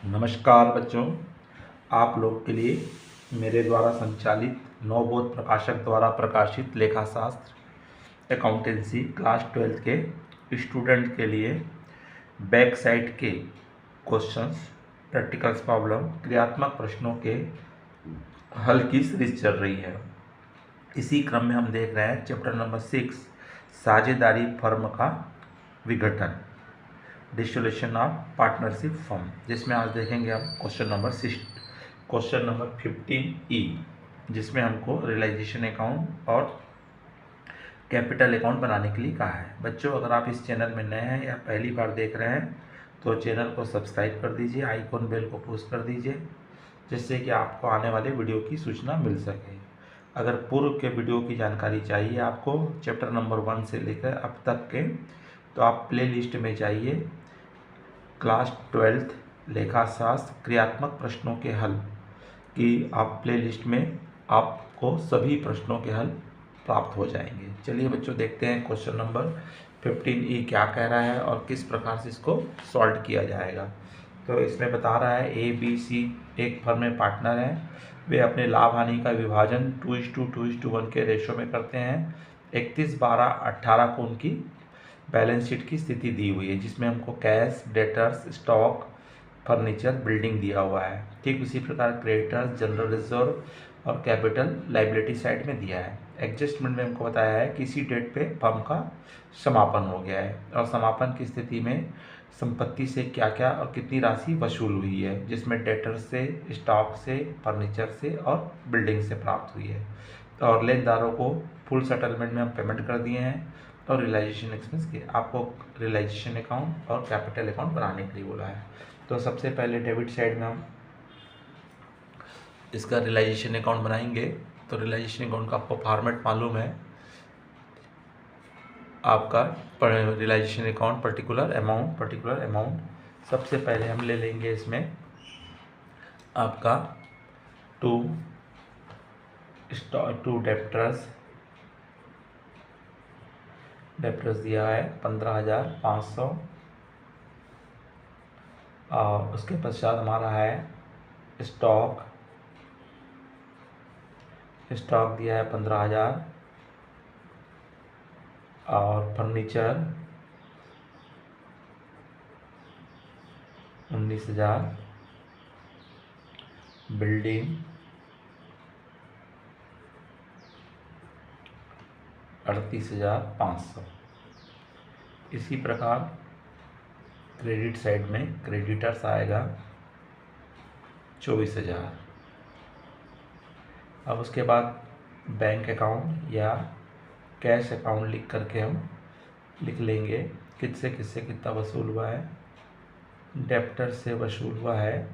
नमस्कार बच्चों, आप लोग के लिए मेरे द्वारा संचालित नवबोध प्रकाशक द्वारा प्रकाशित लेखाशास्त्र अकाउंटेंसी क्लास 12th के स्टूडेंट के लिए बैक साइड के क्वेश्चंस, प्रैक्टिकल्स प्रॉब्लम, क्रियात्मक प्रश्नों के हल की सीरीज चल रही है। इसी क्रम में हम देख रहे हैं चैप्टर नंबर 6 साझेदारी फर्म का विघटन, डिसोल्यूशन ऑफ पार्टनरशिप फर्म, जिसमें आज देखेंगे हम क्वेश्चन नंबर 15E, जिसमें हमको रियलाइजेशन अकाउंट और कैपिटल अकाउंट बनाने के लिए कहा है। बच्चों, अगर आप इस चैनल में नए हैं या पहली बार देख रहे हैं तो चैनल को सब्सक्राइब कर दीजिए, आइकॉन बेल को पुश कर दीजिए, जिससे कि आपको आने वाले वीडियो की सूचना मिल सके। अगर पूर्व के वीडियो की जानकारी चाहिए आपको चैप्टर नंबर 1 से लेकर अब तक के, तो आप प्ले लिस्ट में जाइए, क्लास 12th लेखाशास्त्र क्रियात्मक प्रश्नों के हल की आप प्ले लिस्ट में आपको सभी प्रश्नों के हल प्राप्त हो जाएंगे। चलिए बच्चों, देखते हैं क्वेश्चन नंबर 15E क्या कह रहा है और किस प्रकार से इसको सॉल्व किया जाएगा। तो इसमें बता रहा है ABC एक फर्म में पार्टनर हैं, वे अपने लाभ हानि का विभाजन 2:2:1 के रेशो में करते हैं। 31/12/18 को उनकी बैलेंस शीट की स्थिति दी हुई है, जिसमें हमको cash, debtors, stock, furniture, building दिया हुआ है। ठीक उसी प्रकार क्रेडिटर्स, जनरल रिजर्व और कैपिटल लाइबिलिटी साइड में दिया है। एडजस्टमेंट में हमको बताया है कि इसी डेट पे फर्म का समापन हो गया है और समापन की स्थिति में संपत्ति से क्या क्या और कितनी राशि वसूल हुई है, जिसमें डेटर्स से, स्टॉक से, फर्नीचर से और बिल्डिंग से प्राप्त हुई है। और लेनदारों को फुल सेटलमेंट में हम पेमेंट कर दिए हैं और रियलाइजेशन एक्सपेंस के आपको रियलाइजेशन अकाउंट और कैपिटल अकाउंट बनाने के लिए बोला है। तो सबसे पहले डेबिट साइड में हम इसका रियलाइजेशन अकाउंट बनाएंगे। तो रियलाइजेशन अकाउंट का आपको फॉर्मेट मालूम है, आपका रियलाइजेशन अकाउंट पर्टिकुलर अमाउंट। सबसे पहले हम ले लेंगे इसमें आपका टू डेप्टर्स दिया है 15,500 और उसके पश्चात हमारा है स्टॉक दिया है 15,000 और फर्नीचर 19,000, बिल्डिंग 38,500। इसी प्रकार क्रेडिट साइड में क्रेडिटर्स आएगा 24,000। अब उसके बाद बैंक अकाउंट या कैश अकाउंट लिख करके हम लिख लेंगे किससे कितना वसूल हुआ है। डेप्टर से वसूल हुआ है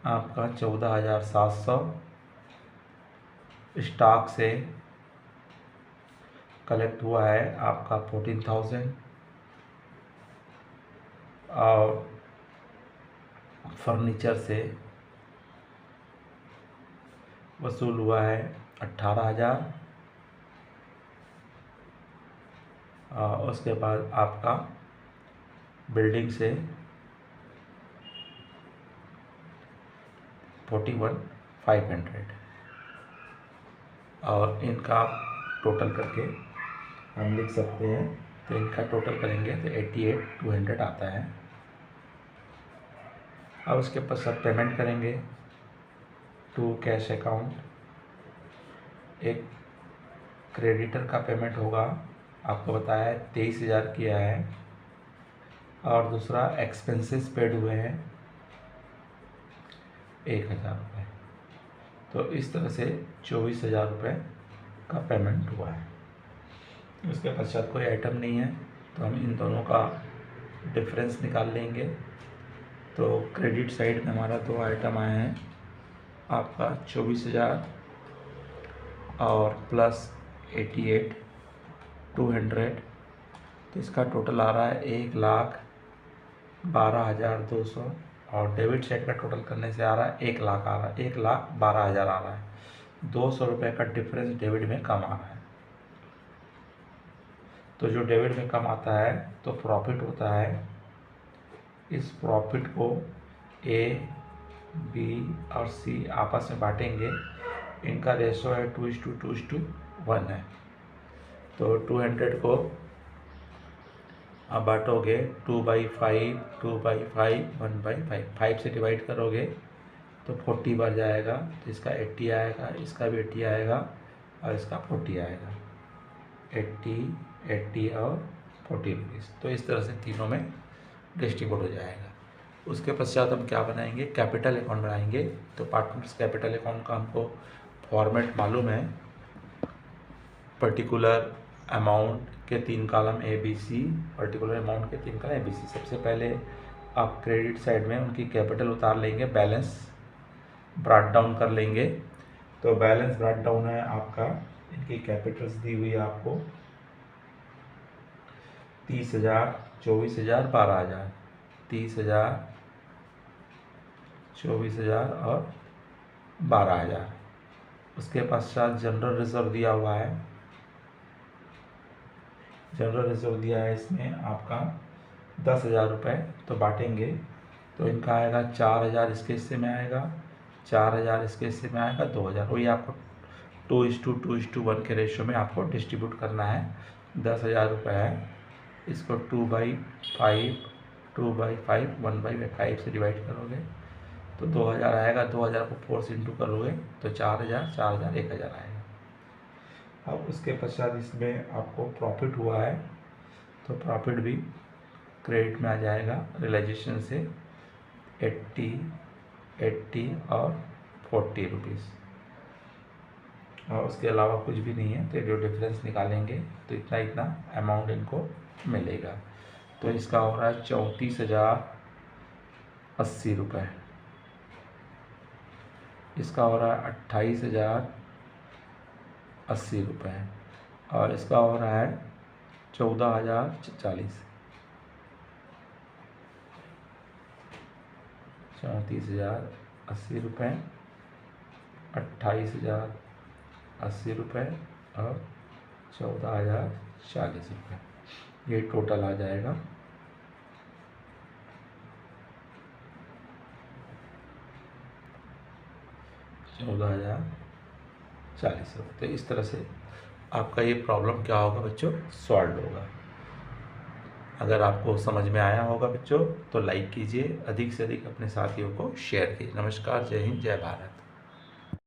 आपका 14,700, स्टॉक से कलेक्ट हुआ है आपका 14,000 और फर्नीचर से वसूल हुआ है 18,000 और उसके बाद आपका बिल्डिंग से 41,500 और इनका आप टोटल करके हम लिख सकते हैं। तो इनका टोटल करेंगे तो 88,200 आता है। अब उसके पश्चात पेमेंट करेंगे टू कैश अकाउंट। एक क्रेडिटर का पेमेंट होगा, आपको बताया है 23,000 किया है और दूसरा एक्सपेंसेस पेड हुए हैं 1,000 रुपये। तो इस तरह से 24,000 रुपये का पेमेंट हुआ है। उसके पश्चात कोई आइटम नहीं है, तो हम इन दोनों का डिफरेंस निकाल लेंगे। तो क्रेडिट साइड में हमारा 2 आइटम आए हैं, आपका 24,000 और प्लस 88,200। तो इसका टोटल आ रहा है 1,12,200 और डेबिट साइड का टोटल करने से आ रहा है 1,12,000 आ रहा है। 200 रुपये का डिफरेंस डेबिट में कम आ रहा है। तो जो डेबिट में कम आता है तो प्रॉफिट होता है, इस प्रॉफिट को ए बी और सी आपस में बांटेंगे, इनका रेशो है 2:2:1 है। तो 200 को आप बांटोगे 2/5, 2/5, 1/5, 5 से डिवाइड करोगे तो 40 बार जाएगा, तो इसका 80 आएगा, इसका भी 80 आएगा और इसका 40 आएगा। 80, 80 और 40 रुपीज़। तो इस तरह से तीनों में डिस्ट्रीब्यूट हो जाएगा। उसके पश्चात हम क्या बनाएंगे, कैपिटल अकाउंट बनाएंगे। तो पार्टनर्स कैपिटल अकाउंट का हमको फॉर्मेट मालूम है। पर्टिकुलर अमाउंट के 3 column A B C, particular amount के 3 कॉलम ए बी सी। सबसे पहले आप क्रेडिट साइड में उनकी कैपिटल उतार लेंगे, बैलेंस ब्रॉट डाउन कर लेंगे। तो बैलेंस ब्रॉट डाउन है आपका, इनकी कैपिटल्स दी हुई है आपको 30,000, 24,000, 12,000, 30,000, 24,000 और 12,000। उसके पश्चात जनरल रिजर्व दिया हुआ है। जनरल रिजर्व दिया है इसमें आपका 10,000 रुपये। तो बांटेंगे तो इनका आएगा 4,000 इसके हिस्से में आएगा, 4,000 इसके हिस्से में आएगा, 2,000। वही आपको 2:2:1 के रेशियो में आपको डिस्ट्रीब्यूट करना है। 10,000 रुपये है, इसको 2/5, 2/5, 1/5 से डिवाइड करोगे तो 2,000 आएगा। 2,000 को 4 से इंटू करोगे तो 4,000, 4,000, 1,000 आएगा। अब उसके पश्चात इसमें आपको प्रॉफिट हुआ है तो प्रॉफिट भी क्रेडिट में आ जाएगा रियलाइजेशन से 80, 80 और 40 रुपीज़। और उसके अलावा कुछ भी नहीं है। तो जो डिफरेंस निकालेंगे तो इतना इतना अमाउंट इनको मिलेगा। तो इसका हो रहा है 34,080 रुपये, इसका हो रहा है 28,080 रुपये और इसका हो रहा है 14,040। 34,080 रुपये, 28,080 रुपये और 14,040 रुपये, ये टोटल आ जाएगा। ₹14,040। तो इस तरह से आपका ये प्रॉब्लम क्या होगा बच्चों, सॉल्व होगा। अगर आपको समझ में आया होगा बच्चों तो लाइक कीजिए, अधिक से अधिक अपने साथियों को शेयर कीजिए। नमस्कार, जय हिंद, जय भारत।